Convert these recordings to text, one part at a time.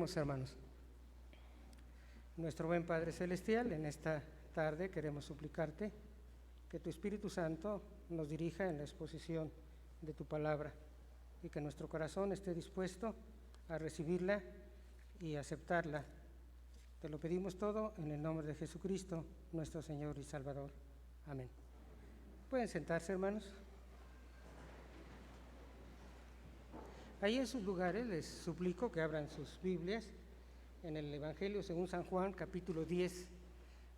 Oremos, hermanos. Nuestro buen Padre Celestial, en esta tarde queremos suplicarte que tu Espíritu Santo nos dirija en la exposición de tu palabra y que nuestro corazón esté dispuesto a recibirla y aceptarla. Te lo pedimos todo en el nombre de Jesucristo, nuestro Señor y Salvador. Amén. Pueden sentarse, hermanos. Ahí en sus lugares les suplico que abran sus Biblias en el Evangelio según San Juan, capítulo 10,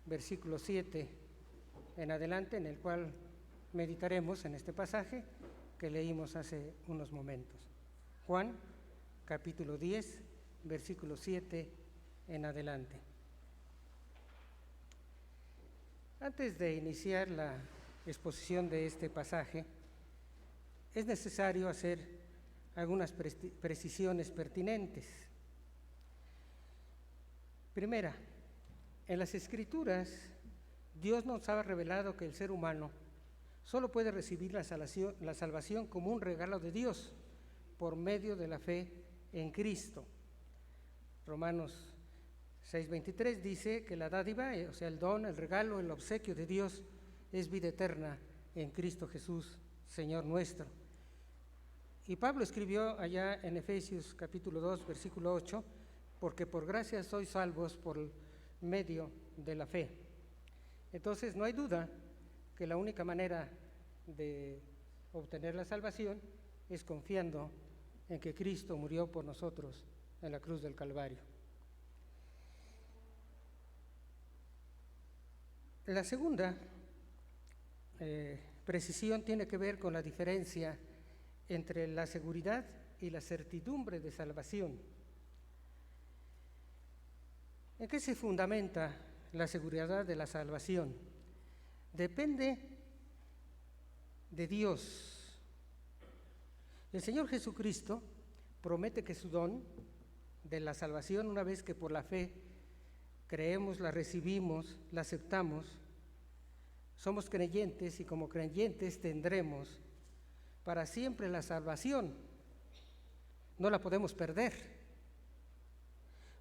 versículo 7 en adelante, en el cual meditaremos en este pasaje que leímos hace unos momentos. Juan, capítulo 10, versículo 7 en adelante. Antes de iniciar la exposición de este pasaje, es necesario hacer algunas precisiones pertinentes. Primera, en las Escrituras, Dios nos ha revelado que el ser humano solo puede recibir la salvación como un regalo de Dios por medio de la fe en Cristo. Romanos 6:23 dice que la dádiva, o sea, el don, el regalo, el obsequio de Dios es vida eterna en Cristo Jesús, Señor nuestro. Y Pablo escribió allá en Efesios capítulo 2, versículo 8, porque por gracia sois salvos por medio de la fe. Entonces no hay duda que la única manera de obtener la salvación es confiando en que Cristo murió por nosotros en la cruz del Calvario. La segunda precisión tiene que ver con la diferencia entre la seguridad y la certidumbre de salvación. ¿En qué se fundamenta la seguridad de la salvación? Depende de Dios. El Señor Jesucristo promete que su don de la salvación, una vez que por la fe creemos, la recibimos, la aceptamos, somos creyentes y como creyentes tendremos para siempre la salvación. No la podemos perder,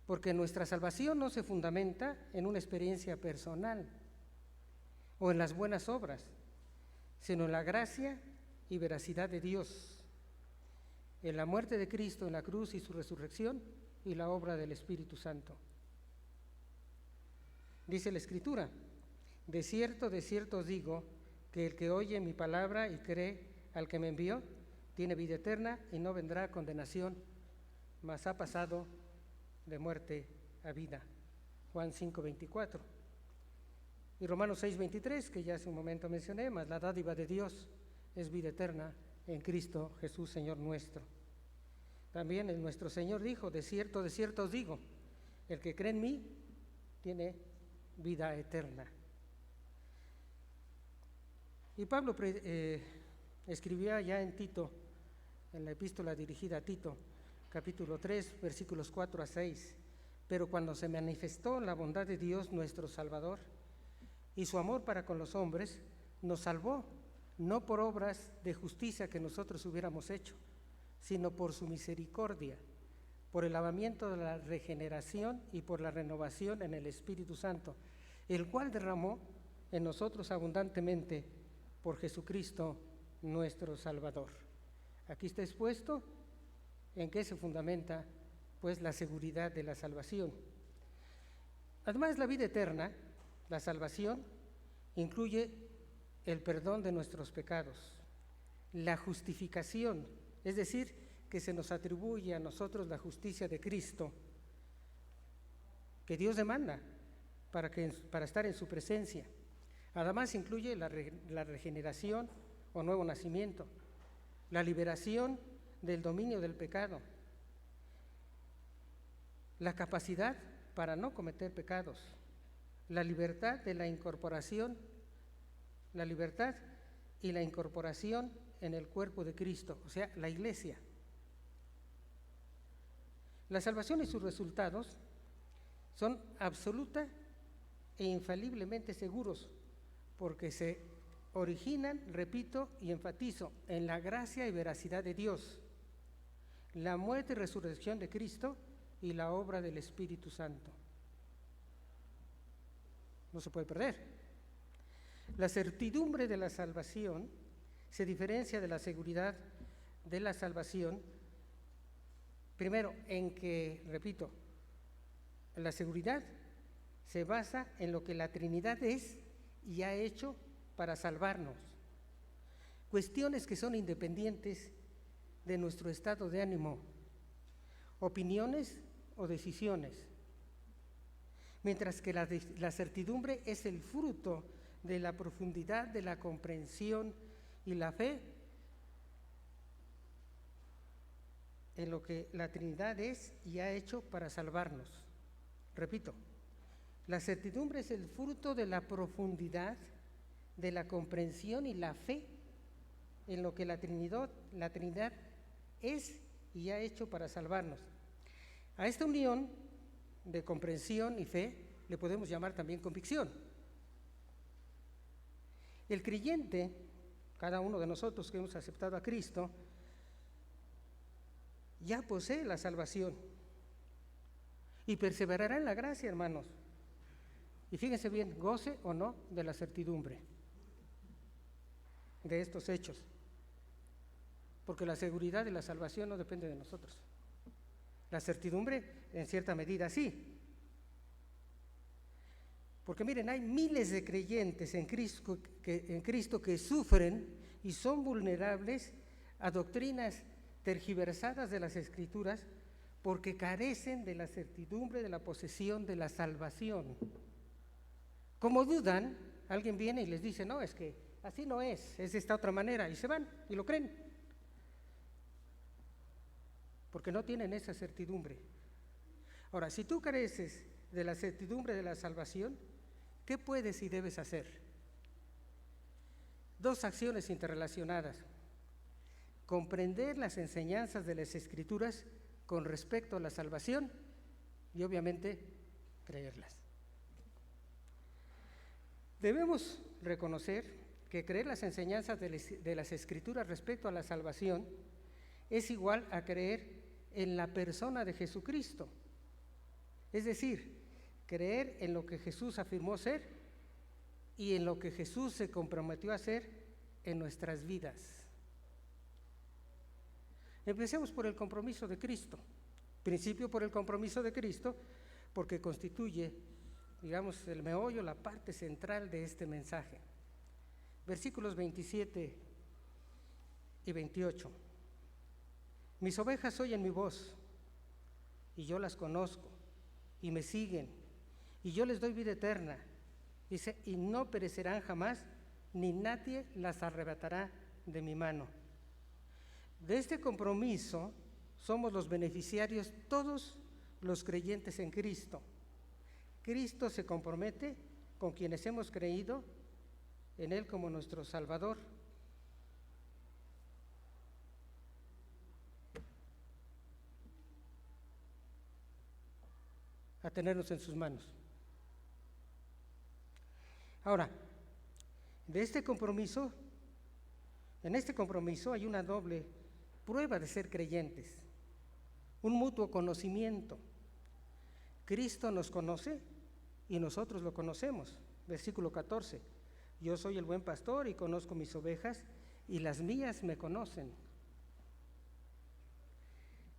porque nuestra salvación no se fundamenta en una experiencia personal o en las buenas obras, sino en la gracia y veracidad de Dios, en la muerte de Cristo en la cruz y su resurrección y la obra del Espíritu Santo. Dice la Escritura: de cierto os digo, que el que oye mi palabra y cree al que me envió, tiene vida eterna y no vendrá a condenación, mas ha pasado de muerte a vida. Juan 5:24. Y Romanos 6:23, que ya hace un momento mencioné, mas la dádiva de Dios es vida eterna en Cristo Jesús, Señor nuestro. También nuestro Señor dijo: de cierto os digo, el que cree en mí tiene vida eterna. Y Pablo escribía ya en Tito, en la epístola dirigida a Tito, capítulo 3, versículos 4 a 6, pero cuando se manifestó la bondad de Dios nuestro Salvador y su amor para con los hombres, nos salvó, no por obras de justicia que nosotros hubiéramos hecho, sino por su misericordia, por el lavamiento de la regeneración y por la renovación en el Espíritu Santo, el cual derramó en nosotros abundantemente por Jesucristo nuestro Salvador. Aquí está expuesto en qué se fundamenta pues la seguridad de la salvación. Además, la vida eterna, la salvación, incluye el perdón de nuestros pecados, la justificación, es decir, que se nos atribuye a nosotros la justicia de Cristo, que Dios demanda para estar en su presencia. Además, incluye la regeneración o nuevo nacimiento, la liberación del dominio del pecado, la capacidad para no cometer pecados, la libertad de la incorporación, la libertad y la incorporación en el cuerpo de Cristo, o sea, la Iglesia. La salvación y sus resultados son absoluta e infaliblemente seguros, porque se originan, repito y enfatizo, en la gracia y veracidad de Dios. La muerte y resurrección de Cristo y la obra del Espíritu Santo. No se puede perder. La certidumbre de la salvación se diferencia de la seguridad de la salvación, primero, en que, repito, la seguridad se basa en lo que la Trinidad es y ha hecho para salvarnos. Cuestiones que son independientes de nuestro estado de ánimo, opiniones o decisiones. Mientras que la certidumbre es el fruto de la profundidad de la comprensión y la fe en lo que la Trinidad es y ha hecho para salvarnos. Repito, la certidumbre es el fruto de la profundidad de la comprensión y la fe en lo que la Trinidad es y ha hecho para salvarnos. A esta unión de comprensión y fe le podemos llamar también convicción. El creyente, cada uno de nosotros que hemos aceptado a Cristo, ya posee la salvación y perseverará en la gracia, hermanos. Y fíjense bien, goce o no de la certidumbre de estos hechos, porque la seguridad de la salvación no depende de nosotros. La certidumbre, en cierta medida, sí. Porque miren, hay miles de creyentes en Cristo que sufren y son vulnerables a doctrinas tergiversadas de las Escrituras porque carecen de la certidumbre de la posesión de la salvación. Como dudan, alguien viene y les dice, no, es que así no es de esta otra manera, y se van y lo creen, porque no tienen esa certidumbre. Ahora, si tú careces de la certidumbre de la salvación, ¿qué puedes y debes hacer? Dos acciones interrelacionadas: comprender las enseñanzas de las Escrituras con respecto a la salvación y obviamente creerlas. Debemos reconocer que creer las enseñanzas de las Escrituras respecto a la salvación es igual a creer en la persona de Jesucristo. Es decir, creer en lo que Jesús afirmó ser y en lo que Jesús se comprometió a hacer en nuestras vidas. Empecemos por el compromiso de Cristo. Principio por el compromiso de Cristo, porque constituye, digamos, el meollo, la parte central de este mensaje. Versículos 27 y 28. Mis ovejas oyen mi voz, y yo las conozco, y me siguen, y yo les doy vida eterna. Dice, y no perecerán jamás, ni nadie las arrebatará de mi mano. De este compromiso somos los beneficiarios todos los creyentes en Cristo. Cristo se compromete con quienes hemos creído en Él como nuestro Salvador. A tenernos en sus manos. Ahora, en este compromiso hay una doble prueba de ser creyentes, un mutuo conocimiento. Cristo nos conoce y nosotros lo conocemos. Versículo 14, yo soy el buen pastor y conozco mis ovejas y las mías me conocen.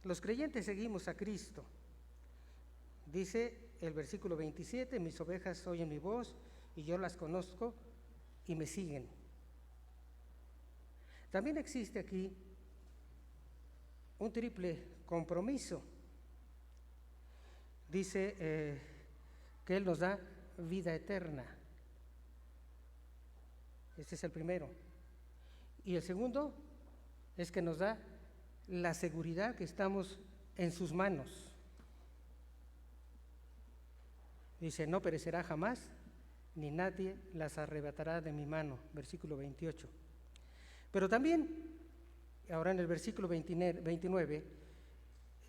Los creyentes seguimos a Cristo. Dice el versículo 27, mis ovejas oyen mi voz y yo las conozco y me siguen. También existe aquí un triple compromiso. Dice que Él nos da vida eterna. Este es el primero. Y el segundo es que nos da la seguridad que estamos en sus manos. Dice, no perecerá jamás, ni nadie las arrebatará de mi mano. Versículo 28. Pero también, ahora en el versículo 29,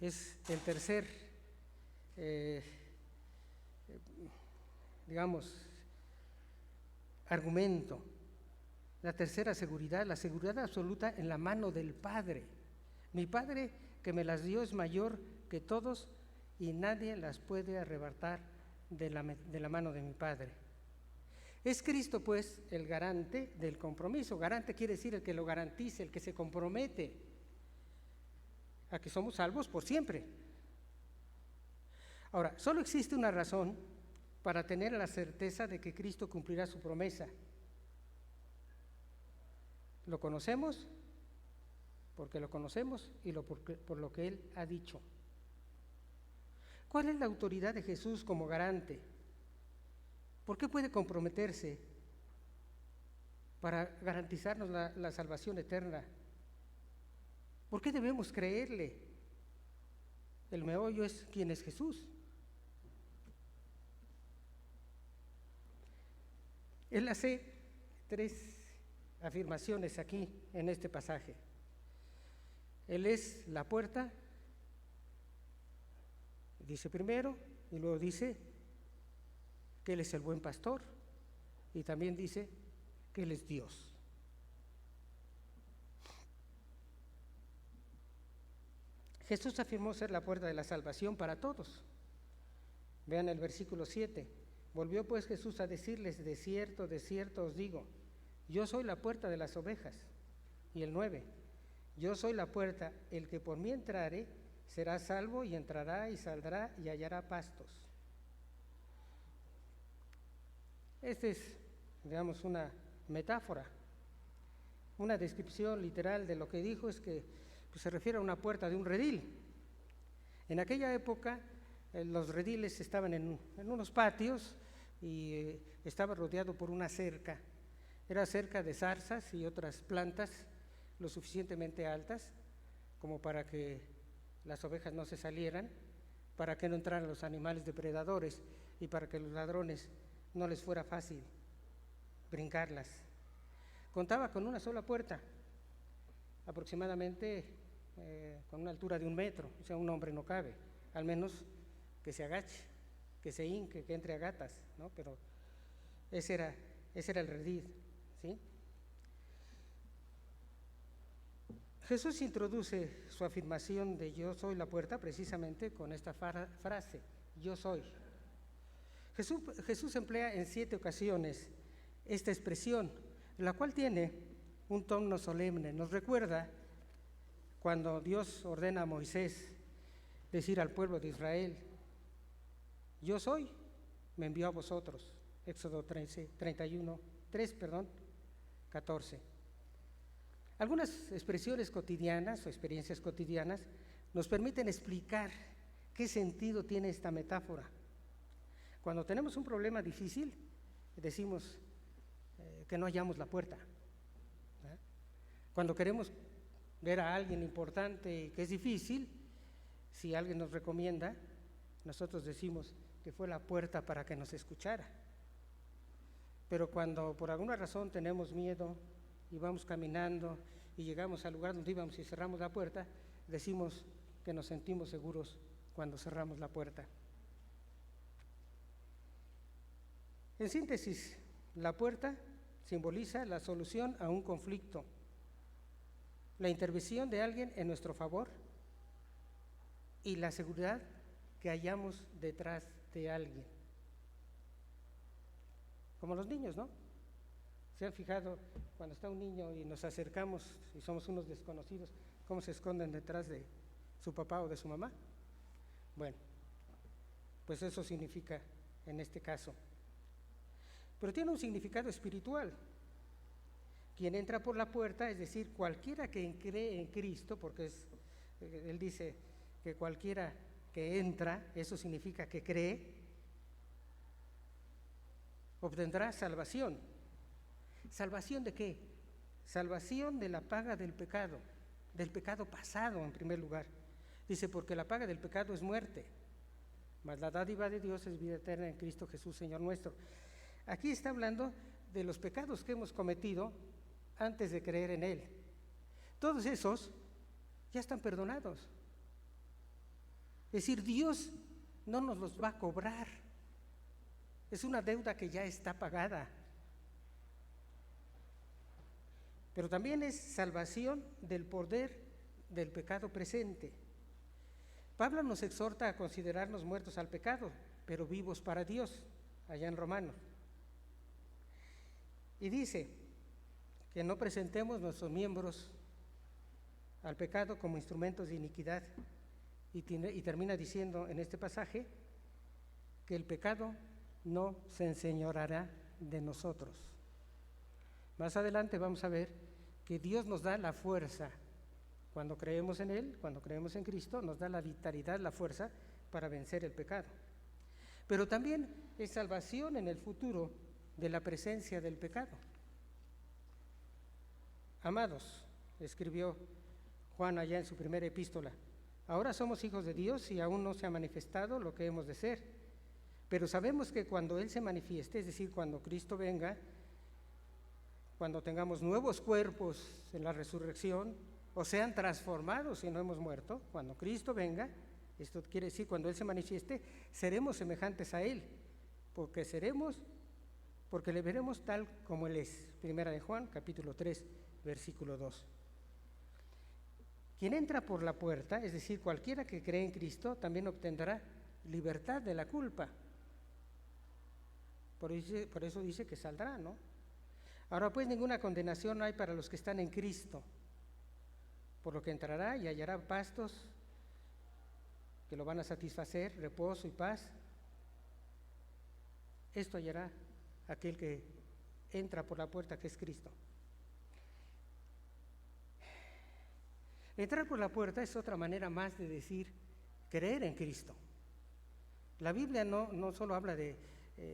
es el tercer, argumento, la tercera seguridad, la seguridad absoluta en la mano del Padre. Mi Padre que me las dio es mayor que todos y nadie las puede arrebatar de la mano de mi Padre. Es Cristo, pues, el garante del compromiso. Garante quiere decir el que lo garantice, el que se compromete a que somos salvos por siempre. Ahora, solo existe una razón para tener la certeza de que Cristo cumplirá su promesa. Lo conocemos porque lo conocemos y por lo que Él ha dicho. ¿Cuál es la autoridad de Jesús como garante? ¿Por qué puede comprometerse para garantizarnos la salvación eterna? ¿Por qué debemos creerle? El meollo es quién es Jesús. Él hace 3 afirmaciones aquí en este pasaje. Él es la puerta, dice primero, y luego dice que Él es el buen pastor, y también dice que Él es Dios. Jesús afirmó ser la puerta de la salvación para todos. Vean el versículo 7. Volvió pues Jesús a decirles: de cierto os digo, yo soy la puerta de las ovejas. Y el 9, yo soy la puerta, el que por mí entrare será salvo, y entrará y saldrá y hallará pastos. Esta es, digamos, una metáfora, una descripción literal de lo que dijo. Es que se refiere a una puerta de un redil. En aquella época los rediles estaban en unos patios y estaba rodeado por una cerca. Era cerca de zarzas y otras plantas lo suficientemente altas como para que las ovejas no se salieran, para que no entraran los animales depredadores y para que los ladrones no les fuera fácil brincarlas. Contaba con una sola puerta, aproximadamente con una altura de 1 metro, o sea, un hombre no cabe, al menos que se agache, que se hinque, que entre a gatas, ¿no? Pero ese era el redil, ¿sí? Jesús introduce su afirmación de yo soy la puerta precisamente con esta frase, yo soy. Jesús emplea en 7 ocasiones esta expresión, la cual tiene un tono solemne. Nos recuerda cuando Dios ordena a Moisés decir al pueblo de Israel: yo soy, me envió a vosotros. Éxodo 14. Algunas expresiones cotidianas o experiencias cotidianas nos permiten explicar qué sentido tiene esta metáfora. Cuando tenemos un problema difícil, decimos que no hallamos la puerta. Cuando queremos ver a alguien importante que es difícil, si alguien nos recomienda, nosotros decimos que fue la puerta para que nos escuchara. Pero cuando por alguna razón tenemos miedo y vamos caminando y llegamos al lugar donde íbamos y cerramos la puerta, decimos que nos sentimos seguros cuando cerramos la puerta. En síntesis, la puerta simboliza la solución a un conflicto, la intervención de alguien en nuestro favor y la seguridad que hallamos detrás de alguien. Como los niños, ¿no? ¿Se han fijado cuando está un niño y nos acercamos y somos unos desconocidos, cómo se esconden detrás de su papá o de su mamá? Bueno, pues eso significa en este caso. Pero tiene un significado espiritual. Quien entra por la puerta, es decir, cualquiera que cree en Cristo, porque Él dice que cualquiera que entra, eso significa que cree, obtendrá salvación. ¿Salvación de qué? Salvación de la paga del pecado pasado en primer lugar. Dice, porque la paga del pecado es muerte, mas la dádiva de Dios es vida eterna en Cristo Jesús, Señor nuestro. Aquí está hablando de los pecados que hemos cometido antes de creer en Él. Todos esos ya están perdonados. Es decir, Dios no nos los va a cobrar. Es una deuda que ya está pagada. Pero también es salvación del poder del pecado presente. Pablo nos exhorta a considerarnos muertos al pecado, pero vivos para Dios, allá en Romanos. Y dice que no presentemos nuestros miembros al pecado como instrumentos de iniquidad. Y termina diciendo en este pasaje que el pecado no se enseñoreará de nosotros. Más adelante vamos a ver que Dios nos da la fuerza. Cuando creemos en Él, cuando creemos en Cristo, nos da la vitalidad, la fuerza para vencer el pecado. Pero también es salvación en el futuro de la presencia del pecado. Amados, escribió Juan allá en su primera epístola, ahora somos hijos de Dios y aún no se ha manifestado lo que hemos de ser. Pero sabemos que cuando Él se manifieste, es decir, cuando Cristo venga, cuando tengamos nuevos cuerpos en la resurrección, o sean transformados si no hemos muerto, cuando Cristo venga, esto quiere decir cuando Él se manifieste, seremos semejantes a Él, porque le veremos tal como Él es. Primera de Juan, capítulo 3, versículo 2. Quien entra por la puerta, es decir, cualquiera que cree en Cristo, también obtendrá libertad de la culpa. Por eso dice que saldrá, ¿no? Ahora pues ninguna condenación hay para los que están en Cristo, por lo que entrará y hallará pastos que lo van a satisfacer, reposo y paz. Esto hallará aquel que entra por la puerta, que es Cristo. Entrar por la puerta es otra manera más de decir creer en Cristo. La Biblia no solo habla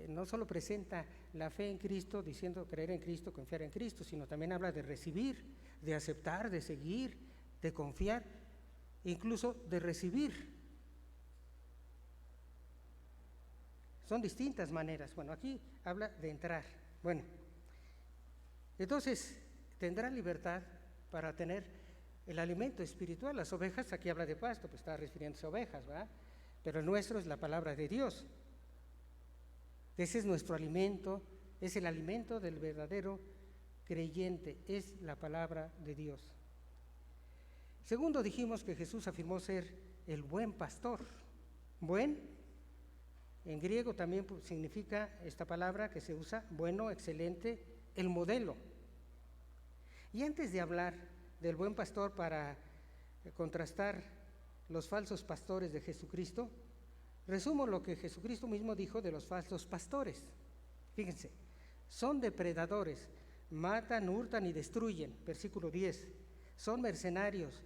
no solo presenta la fe en Cristo diciendo creer en Cristo, confiar en Cristo, sino también habla de recibir, de aceptar, de seguir, de confiar, incluso de recibir. Son distintas maneras. Bueno, aquí habla de entrar. Bueno, entonces tendrá libertad para tener el alimento espiritual. Las ovejas, aquí habla de pasto, pues está refiriéndose a ovejas, ¿verdad? Pero el nuestro es la palabra de Dios. Ese es nuestro alimento, es el alimento del verdadero creyente, es la palabra de Dios. Segundo, dijimos que Jesús afirmó ser el buen pastor. Buen, en griego también significa esta palabra que se usa, bueno, excelente, el modelo. Y antes de hablar del buen pastor para contrastar los falsos pastores de Jesucristo, resumo lo que Jesucristo mismo dijo de los falsos pastores. Fíjense, son depredadores, matan, hurtan y destruyen, versículo 10. Son mercenarios,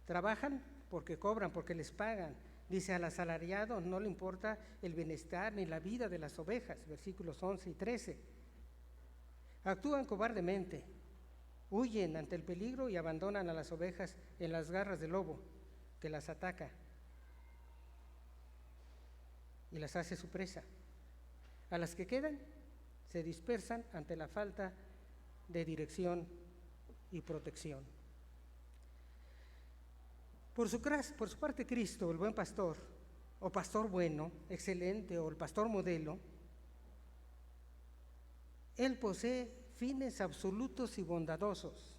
trabajan porque cobran, porque les pagan. Dice, al asalariado no le importa el bienestar ni la vida de las ovejas, versículos 11 y 13. Actúan cobardemente, huyen ante el peligro y abandonan a las ovejas en las garras del lobo que las ataca y las hace su presa. A las que quedan se dispersan ante la falta de dirección y protección. Por su parte, Cristo, el buen pastor, o pastor bueno, excelente, o el pastor modelo, Él posee fines absolutos y bondadosos.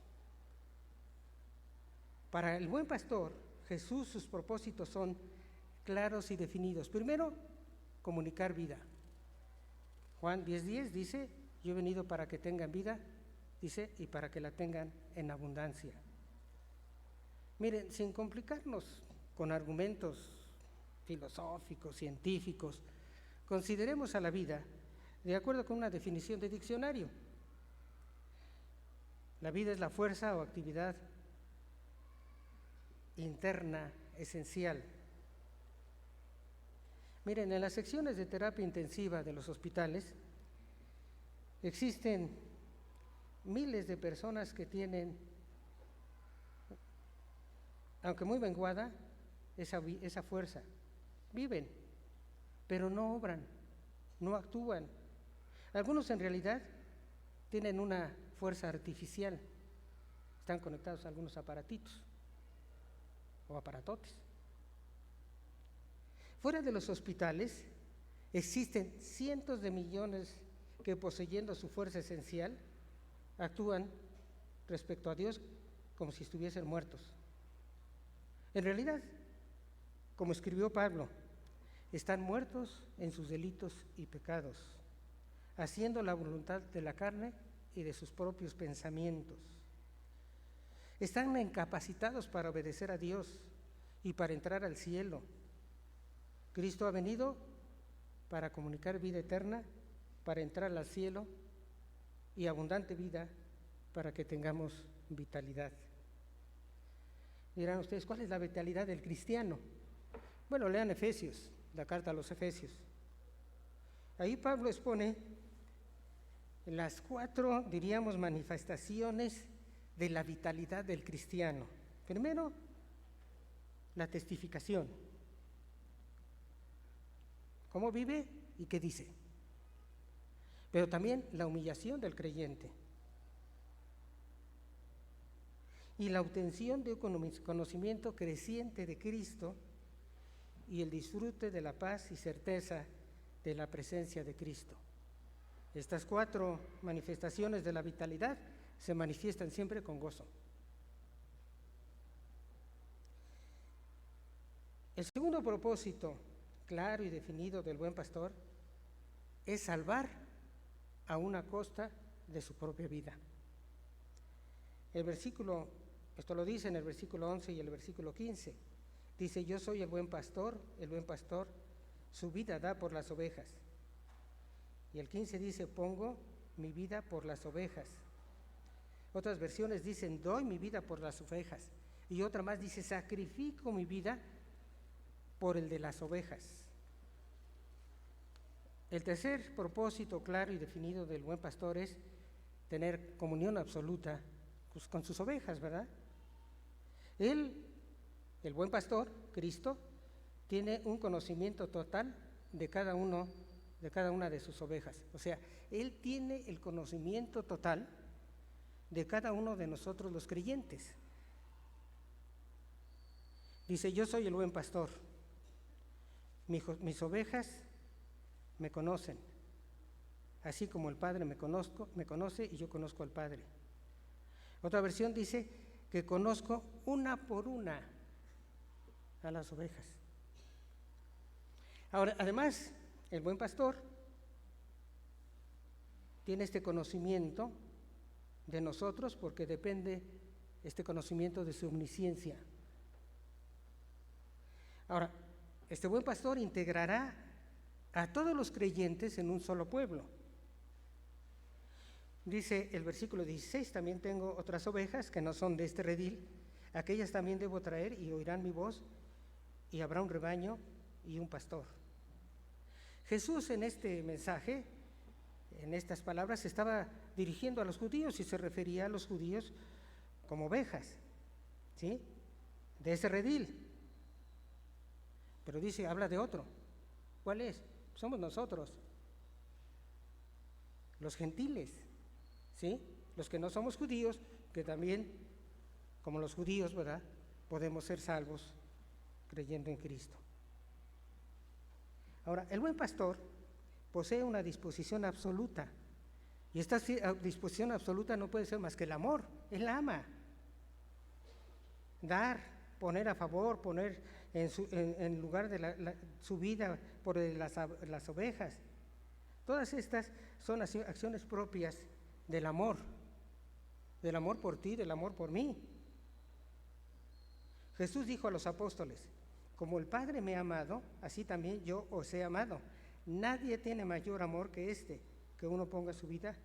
Para el buen pastor, Jesús, sus propósitos son claros y definidos. Primero, comunicar vida. Juan 10:10 dice, yo he venido para que tengan vida, dice, y para que la tengan en abundancia. Miren, sin complicarnos con argumentos filosóficos, científicos, consideremos a la vida de acuerdo con una definición de diccionario. La vida es la fuerza o actividad interna esencial. Miren, en las secciones de terapia intensiva de los hospitales existen miles de personas que tienen, aunque muy menguada, esa fuerza. Viven, pero no obran, no actúan. Algunos en realidad tienen una fuerza artificial. Están conectados a algunos aparatitos o aparatotes. Fuera de los hospitales existen cientos de millones que, poseyendo su fuerza esencial, actúan respecto a Dios como si estuviesen muertos. En realidad, como escribió Pablo, están muertos en sus delitos y pecados, haciendo la voluntad de la carne y de sus propios pensamientos. Están incapacitados para obedecer a Dios y para entrar al cielo. Cristo ha venido para comunicar vida eterna, para entrar al cielo y abundante vida para que tengamos vitalidad. Dirán ustedes, ¿cuál es la vitalidad del cristiano? Bueno, lean Efesios, la carta a los Efesios. Ahí Pablo expone las 4, diríamos, manifestaciones de la vitalidad del cristiano. Primero, la testificación. ¿Cómo vive y qué dice? Pero también la humillación del creyente y la obtención de un conocimiento creciente de Cristo y el disfrute de la paz y certeza de la presencia de Cristo. Estas 4 manifestaciones de la vitalidad se manifiestan siempre con gozo. El segundo propósito claro y definido del buen pastor es salvar a una costa de su propia vida. El versículo, esto lo dice en el versículo 11 y el versículo 15, dice: yo soy el buen pastor su vida da por las ovejas. Y el 15 dice: pongo mi vida por las ovejas. Otras versiones dicen: doy mi vida por las ovejas. Y otra más dice: sacrifico mi vida por el de las ovejas. El tercer propósito claro y definido del buen pastor es tener comunión absoluta pues, con sus ovejas, ¿verdad? Él, el buen pastor, Cristo, tiene un conocimiento total de cada una de sus ovejas. O sea, Él tiene el conocimiento total de cada uno de nosotros los creyentes. Dice: yo soy el buen pastor, mis ovejas me conocen, así como el Padre me conoce y yo conozco al Padre. Otra versión dice que conozco una por una a las ovejas. Ahora, además, el buen pastor tiene este conocimiento de nosotros porque depende este conocimiento de su omnisciencia. Ahora, este buen pastor integrará a todos los creyentes en un solo pueblo. Dice el versículo 16: también tengo otras ovejas que no son de este redil, aquellas también debo traer y oirán mi voz, y habrá un rebaño y un pastor. Jesús en este mensaje, en estas palabras, se estaba dirigiendo a los judíos y se refería a los judíos como ovejas, ¿sí? De ese redil. Pero dice, habla de otro. ¿Cuál es? Somos nosotros, los gentiles, ¿sí? Los que no somos judíos, que también, como los judíos, ¿verdad?, podemos ser salvos creyendo en Cristo. Ahora, el buen pastor posee una disposición absoluta, y esta disposición absoluta no puede ser más que el amor. Él ama. Dar, poner a favor, poner en lugar de su vida por las ovejas. Todas estas son acciones propias del amor por ti, del amor por mí. Jesús dijo a los apóstoles: como el Padre me ha amado, así también yo os he amado. Nadie tiene mayor amor que este, que uno ponga su vida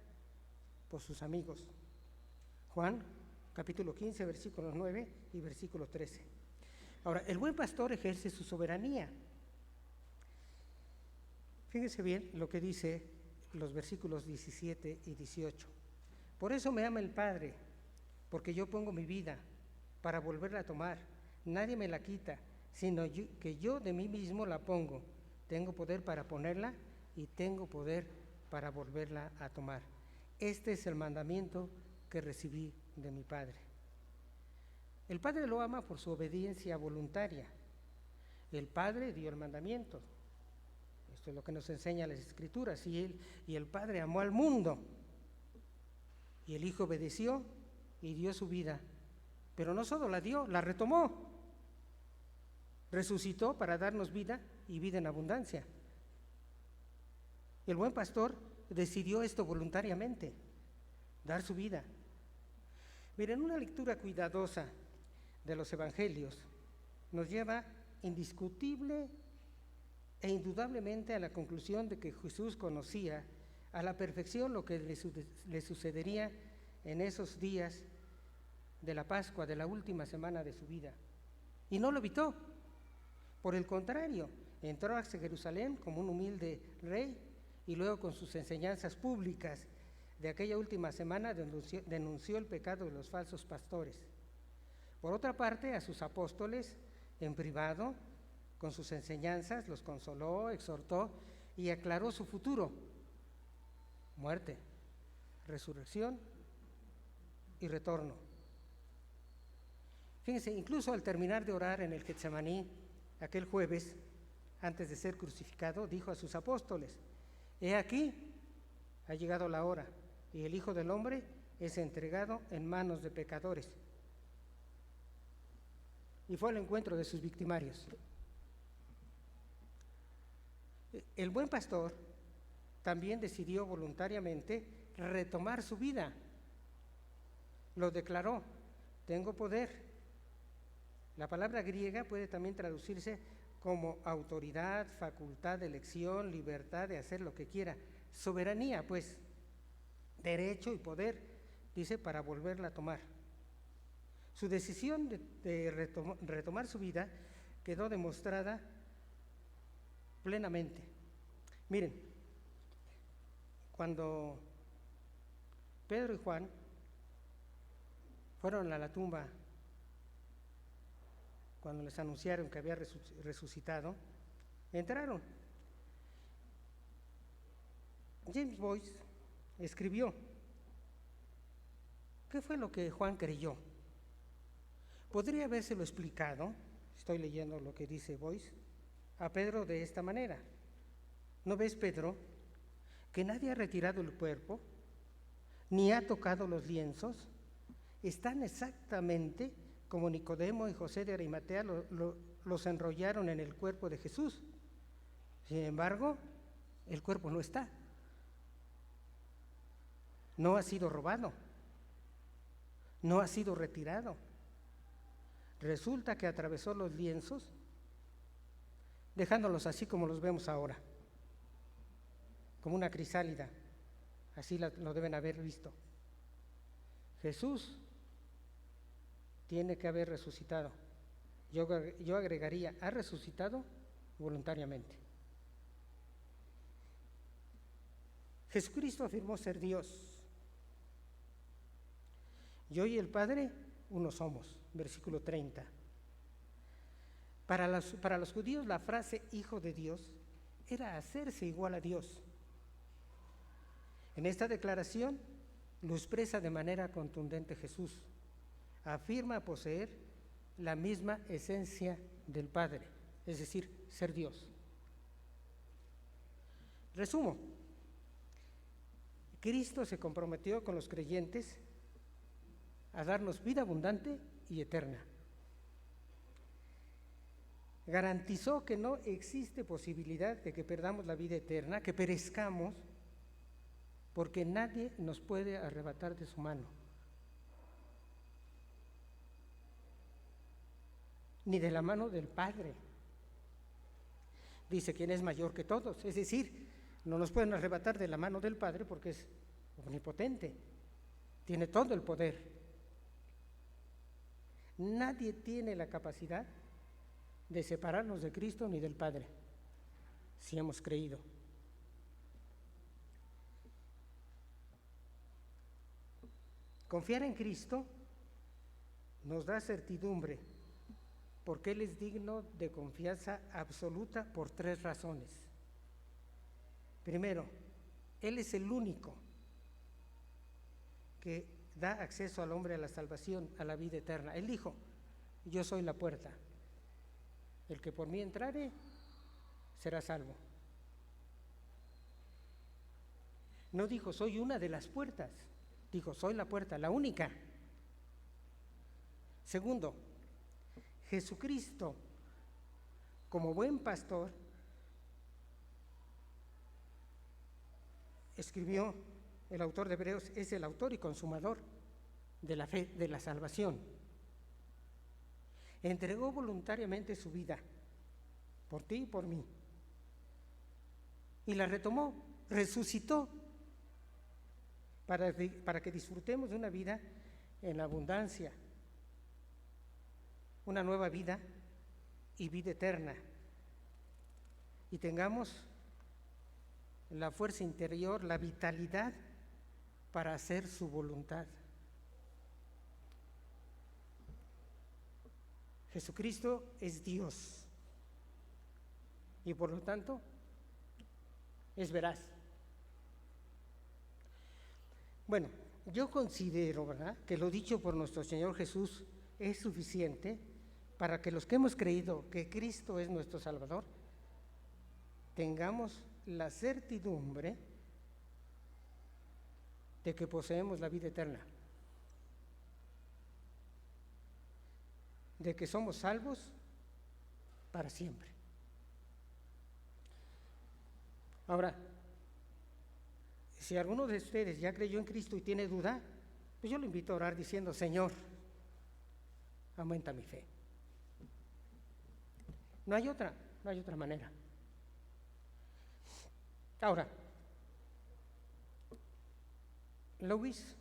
por sus amigos. Juan, capítulo 15, versículos 9 y versículo 13. Ahora, el buen pastor ejerce su soberanía. Fíjense bien lo que dice los versículos 17 y 18. Por eso me ama el Padre, porque yo pongo mi vida para volverla a tomar. Nadie me la quita, sino que yo de mí mismo la pongo. Tengo poder para ponerla y tengo poder para volverla a tomar. Este es el mandamiento que recibí de mi Padre. El Padre lo ama por su obediencia voluntaria. El Padre dio el mandamiento. Esto es lo que nos enseña las Escrituras. Y el Padre amó al mundo. Y el Hijo obedeció y dio su vida. Pero no solo la dio, la retomó. Resucitó para darnos vida y vida en abundancia. El buen pastor decidió esto voluntariamente, dar su vida. Miren, una lectura cuidadosa de los evangelios nos lleva indiscutible e indudablemente a la conclusión de que Jesús conocía a la perfección lo que le sucedería en esos días de la Pascua, de la última semana de su vida. Y no lo evitó. Por el contrario, entró a Jerusalén como un humilde rey y luego con sus enseñanzas públicas de aquella última semana denunció el pecado de los falsos pastores. Por otra parte, a sus apóstoles en privado, con sus enseñanzas, los consoló, exhortó y aclaró su futuro: muerte, resurrección y retorno. Fíjense, incluso al terminar de orar en el Getsemaní aquel jueves, antes de ser crucificado, dijo a sus apóstoles: he aquí, ha llegado la hora, y el Hijo del Hombre es entregado en manos de pecadores. Y fue al encuentro de sus victimarios. El buen pastor también decidió voluntariamente retomar su vida. Lo declaró: tengo poder. La palabra griega puede también traducirse como autoridad, facultad de elección, libertad de hacer lo que quiera, soberanía, pues, derecho y poder, dice, para volverla a tomar. Su decisión de retomar su vida quedó demostrada plenamente. Miren, cuando Pedro y Juan fueron a la tumba, cuando les anunciaron que había resucitado, entraron. James Boyce escribió: ¿qué fue lo que Juan creyó? Podría habérselo explicado, estoy leyendo lo que dice Boyce, a Pedro de esta manera: ¿no ves, Pedro, que nadie ha retirado el cuerpo, ni ha tocado los lienzos? Están exactamente como Nicodemo y José de Arimatea los enrollaron en el cuerpo de Jesús. Sin embargo, el cuerpo no está. No ha sido robado. No ha sido retirado. Resulta que atravesó los lienzos, dejándolos así como los vemos ahora, como una crisálida. Así lo deben haber visto. Jesús tiene que haber resucitado. Yo agregaría: ha resucitado voluntariamente. Jesucristo afirmó ser Dios. Yo y el Padre uno somos, versículo 30. Para los judíos la frase hijo de Dios era hacerse igual a Dios. En esta declaración lo expresa de manera contundente Jesús. Afirma poseer la misma esencia del Padre, es decir, ser Dios. Resumo: Cristo se comprometió con los creyentes a darnos vida abundante y eterna. Garantizó que no existe posibilidad de que perdamos la vida eterna, que perezcamos, porque nadie nos puede arrebatar de su mano, ni de la mano del Padre. Dice: ¿quién es mayor que todos? Es decir, no nos pueden arrebatar de la mano del Padre porque es omnipotente, tiene todo el poder. Nadie tiene la capacidad de separarnos de Cristo ni del Padre, si hemos creído. Confiar en Cristo nos da certidumbre, porque Él es digno de confianza absoluta por 3 razones. Primero, Él es el único que da acceso al hombre a la salvación, a la vida eterna. Él dijo: yo soy la puerta, el que por mí entrare será salvo. No dijo: soy una de las puertas, dijo: soy la puerta, la única. Segundo, Jesucristo como buen pastor, escribió el autor de Hebreos, es el autor y consumador de la fe, de la salvación. Entregó voluntariamente su vida por ti y por mí. Y la retomó, resucitó, para que disfrutemos de una vida en abundancia, una nueva vida y vida eterna. Y tengamos la fuerza interior, la vitalidad para hacer su voluntad. Jesucristo es Dios y por lo tanto es veraz. Bueno, yo considero, ¿verdad?, que lo dicho por nuestro Señor Jesús es suficiente para que los que hemos creído que Cristo es nuestro Salvador tengamos la certidumbre de que poseemos la vida eterna, de que somos salvos para siempre. Ahora, si alguno de ustedes ya creyó en Cristo y tiene duda, pues yo lo invito a orar diciendo: Señor, aumenta mi fe. No hay otra manera. Ahora, Lewis,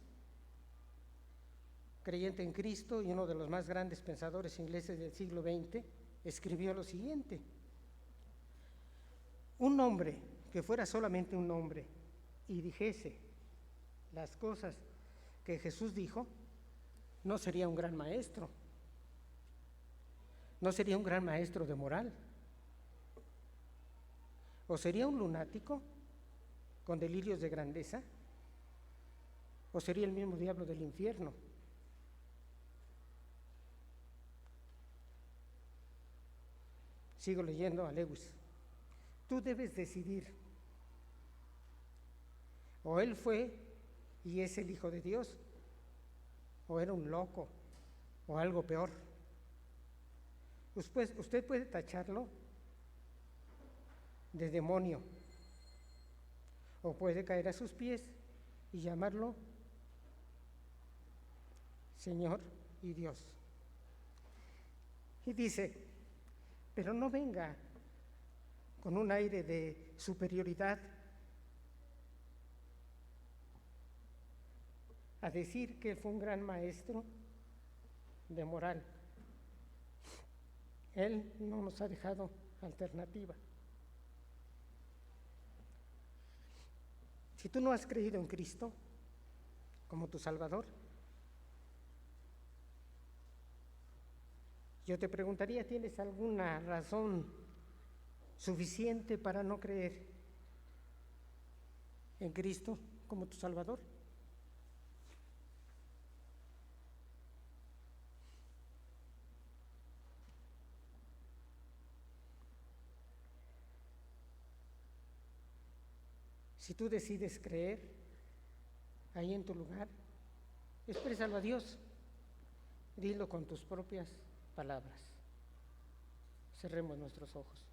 creyente en Cristo y uno de los más grandes pensadores ingleses del siglo XX, escribió lo siguiente: un hombre que fuera solamente un hombre y dijese las cosas que Jesús dijo, no sería un gran maestro, no sería un gran maestro de moral, o sería un lunático con delirios de grandeza, o sería el mismo diablo del infierno. Sigo leyendo a Lewis. Tú debes decidir: o él fue y es el Hijo de Dios, o era un loco, o algo peor. Usted puede tacharlo de demonio, o puede caer a sus pies y llamarlo Señor y Dios. Y dice: pero no venga con un aire de superioridad a decir que fue un gran maestro de moral. Él no nos ha dejado alternativa. Si tú no has creído en Cristo como tu Salvador, yo te preguntaría: ¿tienes alguna razón suficiente para no creer en Cristo como tu Salvador? Si tú decides creer ahí en tu lugar, exprésalo a Dios, dilo con tus propias palabras. Cerremos nuestros ojos.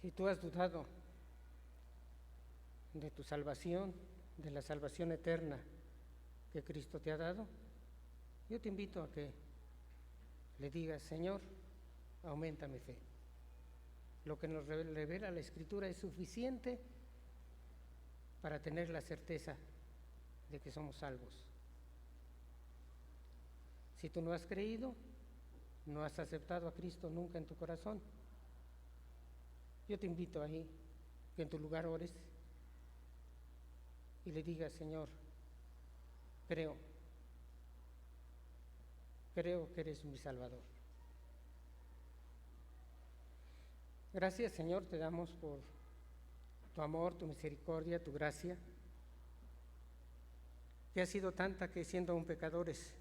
Si tú has dudado de tu salvación, de la salvación eterna que Cristo te ha dado, yo te invito a que le digas: Señor, aumenta mi fe. Lo que nos revela la Escritura es suficiente para tener la certeza de que somos salvos. Si tú no has creído, no has aceptado a Cristo nunca en tu corazón, yo te invito ahí que en tu lugar ores y le digas: Señor, creo que eres mi Salvador. Gracias, Señor, te damos por tu amor, tu misericordia, tu gracia. que ha sido tanta que siendo aún pecadores,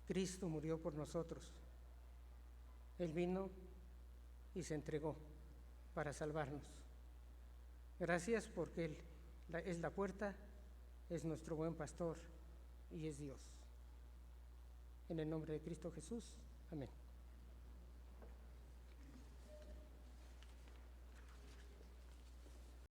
Cristo murió por nosotros. Él vino y se entregó para salvarnos. Gracias porque Él es la puerta, es nuestro buen pastor y es Dios. En el nombre de Cristo Jesús, amén.